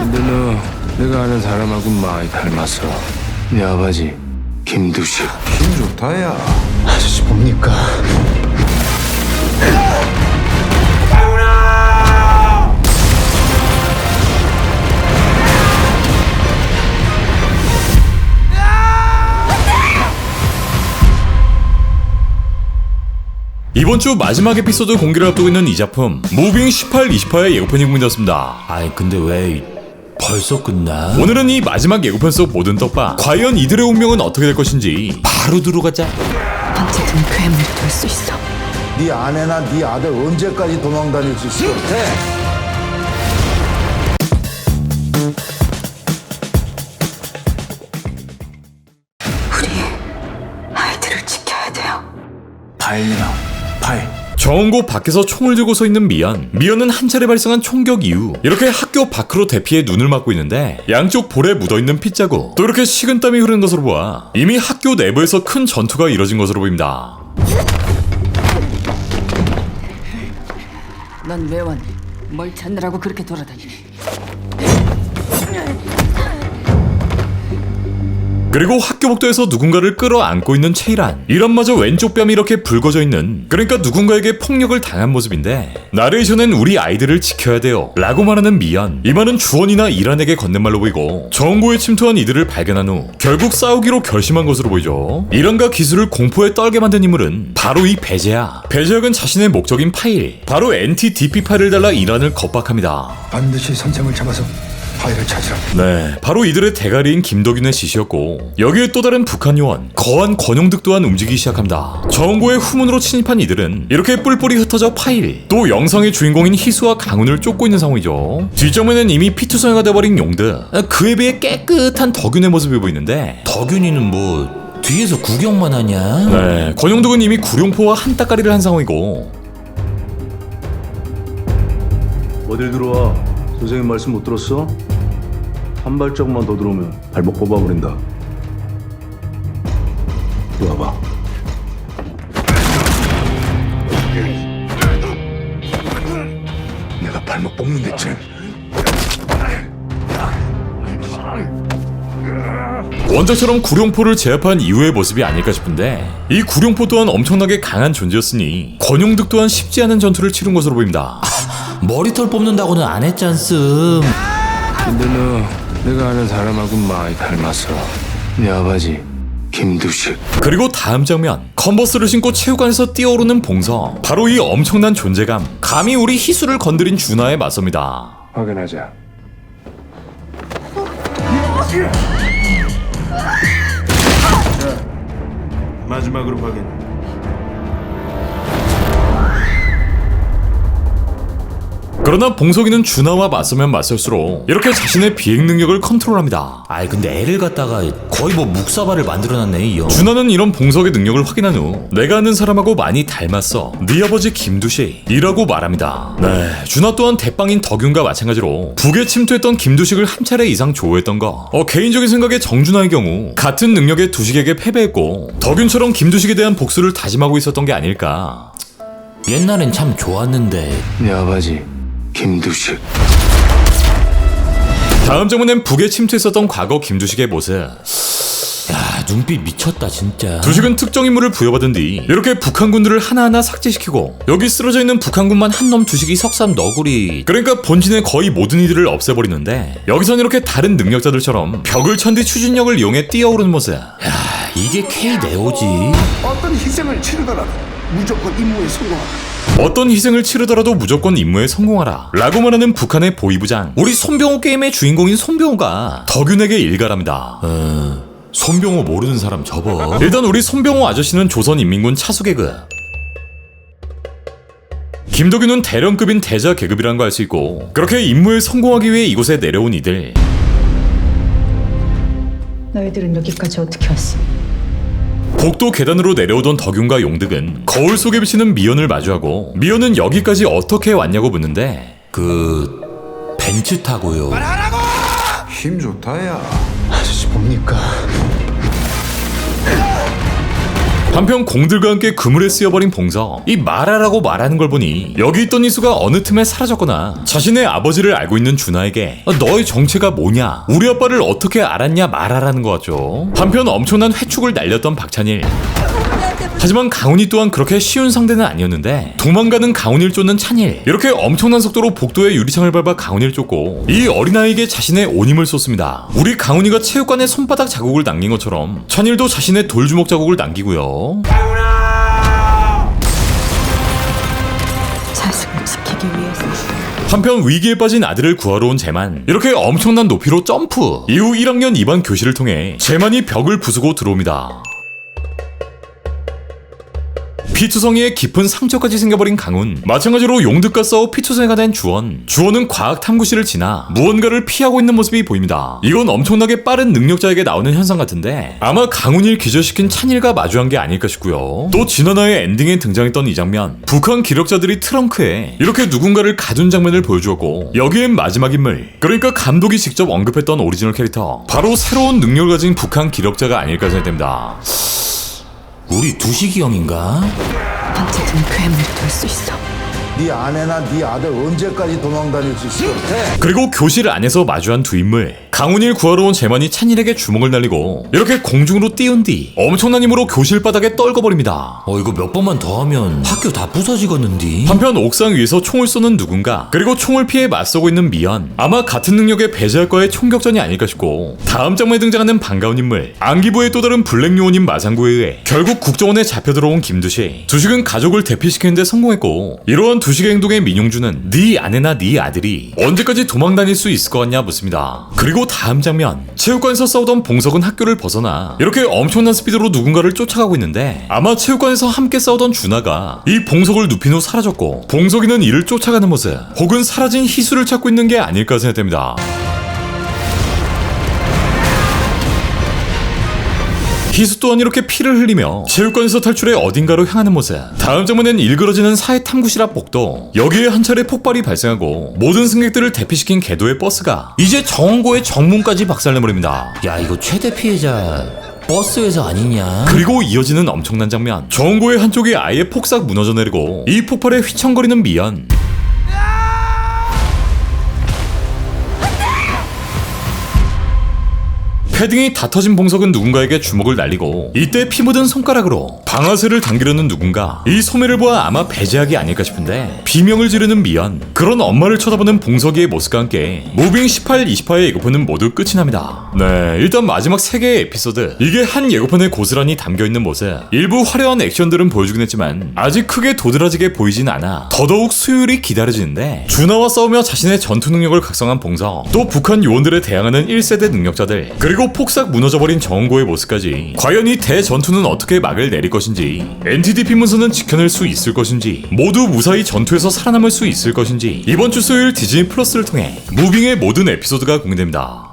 근데 너 내가 아는 사람하고 많이 닮았어. 네 아버지 김두식. 힘 좋다 야. 아저씨 뭡니까? 이번 주 마지막 에피소드 공개를 앞두고 있는 이 작품 무빙 18-28의 예고편이 공개되었습니다. 아이 근데 왜 벌써 끝나? 오늘은 이 마지막 예고편 속 모든 떡밥, 과연 이들의 운명은 어떻게 될 것인지 바로 들어가자. 언제든 괴물이 될 수 있어. 네 아내나 네 아들 언제까지 도망 다닐 수 있을 것 같아? 우리 아이들을 지켜야 돼요. 파일이나 파일. 정원고 밖에서 총을 들고 서 있는 미연은 한 차례 발생한 총격 이후 이렇게 학교 밖으로 대피해 눈을 막고 있는데 양쪽 볼에 묻어있는 핏자국, 또 이렇게 식은땀이 흐르는 것으로 보아 이미 학교 내부에서 큰 전투가 이뤄진 것으로 보입니다. 넌 왜 왔니? 뭘 찾느라고 그렇게 돌아다니니? 그리고 학교 복도에서 누군가를 끌어안고 있는 채이란, 이런마저 왼쪽 뺨이 이렇게 붉어져 있는, 그러니까 누군가에게 폭력을 당한 모습인데, 나레이션엔 우리 아이들을 지켜야 돼요 라고 말하는 미연. 이 말은 주원이나 이란에게 건넨 말로 보이고 정고에 침투한 이들을 발견한 후 결국 싸우기로 결심한 것으로 보이죠. 이란과 기술을 공포에 떨게 만든 인물은 바로 이 배제야. 배제혁은 자신의 목적인 파일, 바로 NT-DP 파일을 달라 이란을 겁박합니다. 반드시 선생을 잡아서 파일을 찾으라. 네, 바로 이들의 대가리인 김덕윤의 지시였고, 여기에 또 다른 북한 요원 거한 권용득 또한 움직이기 시작합니다. 정고의 후문으로 침입한 이들은 이렇게 뿔뿔이 흩어져 파일, 또 영상의 주인공인 희수와 강훈을 쫓고 있는 상황이죠. 뒷정면엔 이미 피투성이가 돼버린 용득, 그에 비해 깨끗한 덕윤의 모습이 보이는데, 덕윤이는 뭐 뒤에서 구경만 하냐? 네, 권용득은 이미 구룡포와 한 따까리를 한 상황이고, 어딜 들어와? 선생님 말씀 못 들었어? 한 발짝만 더 들어오면 발목 뽑아버린다. 이리 와봐. 내가 발목 뽑는 데쯤. 원작처럼 구룡포를 제압한 이후의 모습이 아닐까 싶은데, 이 구룡포 또한 엄청나게 강한 존재였으니 권용득 또한 쉽지 않은 전투를 치른 것으로 보입니다. 머리털 뽑는다고는 안 했잖음. 근데 너 내가 아는 사람하고 많이 닮았어. 네 아버지 김두식. 그리고 다음 장면, 컨버스를 신고 체육관에서 뛰어오르는 봉서, 바로 이 엄청난 존재감, 감히 우리 희수를 건드린 준하에 맞섭니다. 확인하자. 마지막으로 확인. 그러나 봉석이는 준하와 맞서면 맞설수록 이렇게 자신의 비행 능력을 컨트롤합니다. 아이 근데 애를 갖다가 거의 뭐 묵사발을 만들어놨네 이 형. 준하는 이런 봉석의 능력을 확인한 후 내가 아는 사람하고 많이 닮았어, 네 아버지 김두식이라고 말합니다. 네, 준하 또한 대빵인 덕윤과 마찬가지로 북에 침투했던 김두식을 한 차례 이상 조우했던 거. 개인적인 생각에 정준하의 경우 같은 능력의 두식에게 패배했고 덕윤처럼 김두식에 대한 복수를 다짐하고 있었던 게 아닐까. 옛날엔 참 좋았는데. 네 아버지 김두식. 다음 장면엔 북에 침투했었던 과거 김두식의 모습. 야 눈빛 미쳤다 진짜. 두식은 특정 인물을 부여받은 뒤 이렇게 북한군들을 하나하나 삭제시키고, 여기 쓰러져 있는 북한군만 한 놈 두식이 석삼 너구리, 그러니까 본진의 거의 모든 이들을 없애버리는데, 여기선 이렇게 다른 능력자들처럼 벽을 천 뒤 추진력을 이용해 뛰어오르는 모습. 야 이게 K 네오지. 어떤 희생을 치르더라도 무조건 임무에 성공하라. 어떤 희생을 치르더라도 무조건 임무에 성공하라 라고 말하는 북한의 보위부장, 우리 손병호 게임의 주인공인 손병호가 덕윤에게 일갈합니다. 손병호 모르는 사람 접어. 일단 우리 손병호 아저씨는 조선인민군 차수계급, 김덕윤은 대령급인 대자 계급이란 거 알 수 있고, 그렇게 임무에 성공하기 위해 이곳에 내려온 이들. 너희들은 여기까지 어떻게 왔어? 복도 계단으로 내려오던 덕윤과 용득은 거울 속에 비치는 미연을 마주하고, 미연은 여기까지 어떻게 왔냐고 묻는데, 벤츠 타고요. 힘 좋다 야. 아저씨 뭡니까? 한편 공들과 함께 그물에 쓰여버린 봉석, 이 말하라고 말하는 걸 보니 여기 있던 이수가 어느 틈에 사라졌거나 자신의 아버지를 알고 있는 준하에게 너의 정체가 뭐냐, 우리 아빠를 어떻게 알았냐 말하라는 것 같죠. 한편 엄청난 회축을 날렸던 박찬일. 하지만 강훈이 또한 그렇게 쉬운 상대는 아니었는데 도망가는 강훈이를 쫓는 찬일, 이렇게 엄청난 속도로 복도의 유리창을 밟아 강훈이를 쫓고 이 어린아이에게 자신의 온 힘을 쏟습니다. 우리 강훈이가 체육관에 손바닥 자국을 남긴 것처럼 찬일도 자신의 돌주먹 자국을 남기고요. 자식을 지키기 위해서 한편 위기에 빠진 아들을 구하러 온 재만, 이렇게 엄청난 높이로 점프. 이후 1학년 2반 교실을 통해 재만이 벽을 부수고 들어옵니다. 피투성이에 깊은 상처까지 생겨버린 강훈, 마찬가지로 용득과 싸워 피투성이가 된 주원은 과학 탐구실을 지나 무언가를 피하고 있는 모습이 보입니다. 이건 엄청나게 빠른 능력자에게 나오는 현상 같은데 아마 강훈이를 기절시킨 찬일과 마주한 게 아닐까 싶고요. 또 진화나의 엔딩에 등장했던 이 장면, 북한 기력자들이 트렁크에 이렇게 누군가를 가둔 장면을 보여주었고, 여기엔 마지막 인물, 그러니까 감독이 직접 언급했던 오리지널 캐릭터, 바로 새로운 능력을 가진 북한 기력자가 아닐까 생각됩니다. 우리 두식이 형인가? 언제든 괴물 될 수 있어. 네 아내나 네 아들 언제까지 도망다닐 수 있을 것 같아? 그리고 교실 안에서 마주한 두 인물, 강훈이를 구하러 온 재만이 찬일에게 주먹을 날리고 이렇게 공중으로 띄운 뒤 엄청난 힘으로 교실 바닥에 떨궈버립니다. 이거 몇 번만 더 하면 학교 다 부서지겠는디? 한편 옥상 위에서 총을 쏘는 누군가, 그리고 총을 피해 맞서고 있는 미연, 아마 같은 능력에 배제할 거의 총격전이 아닐까 싶고, 다음 장면에 등장하는 반가운 인물, 안기부의 또 다른 블랙 요원인 마상구에 의해 결국 국정원에 잡혀 들어온 김두식. 두식은 가족을 대피시키는데 성공했고, 이러한 두식의 행동에 민용주는 네 아내나 네 아들이 언제까지 도망 다닐 수 있을 것 같냐 묻습니다. 그리고 다음 장면, 체육관에서 싸우던 봉석은 학교를 벗어나 이렇게 엄청난 스피드로 누군가를 쫓아가고 있는데 아마 체육관에서 함께 싸우던 준하가 이 봉석을 눕힌 후 사라졌고, 봉석이는 이를 쫓아가는 모습, 혹은 사라진 희수를 찾고 있는 게 아닐까 생각됩니다. 희수 또한 이렇게 피를 흘리며 체육관에서 탈출해 어딘가로 향하는 모습. 다음 장면엔 일그러지는 사회 탐구실 앞 복도, 여기에 한 차례 폭발이 발생하고 모든 승객들을 대피시킨 궤도의 버스가 이제 정원고의 정문까지 박살내버립니다. 야, 이거 최대 피해자 버스 회사 아니냐? 그리고 이어지는 엄청난 장면, 정원고의 한쪽이 아예 폭삭 무너져 내리고 이 폭발에 휘청거리는 미연. 패딩이 다 터진 봉석은 누군가에게 주먹을 날리고 이때 피 묻은 손가락으로 방아쇠를 당기려는 누군가, 이 소매를 보아 아마 배제하기 아닐까 싶은데 비명을 지르는 미연, 그런 엄마를 쳐다보는 봉석이의 모습과 함께 무빙 18, 20화의 예고편은 모두 끝이 납니다. 네, 일단 마지막 3개의 에피소드, 이게 한 예고편에 고스란히 담겨있는 모습, 일부 화려한 액션들은 보여주긴 했지만 아직 크게 도드라지게 보이진 않아 더더욱 수요일이 기다려지는데, 준하와 싸우며 자신의 전투 능력을 각성한 봉석, 또 북한 요원들에 대항하는 1세대 능력자들, 그리고 폭삭 무너져버린 정원고의 모습까지 과연 이 대전투는 어떻게 막을 내릴 것인지, NTDP 문서는 지켜낼 수 있을 것인지, 모두 무사히 전투에서 살아남을 수 있을 것인지, 이번 주 수요일 디즈니 플러스를 통해 무빙의 모든 에피소드가 공개됩니다.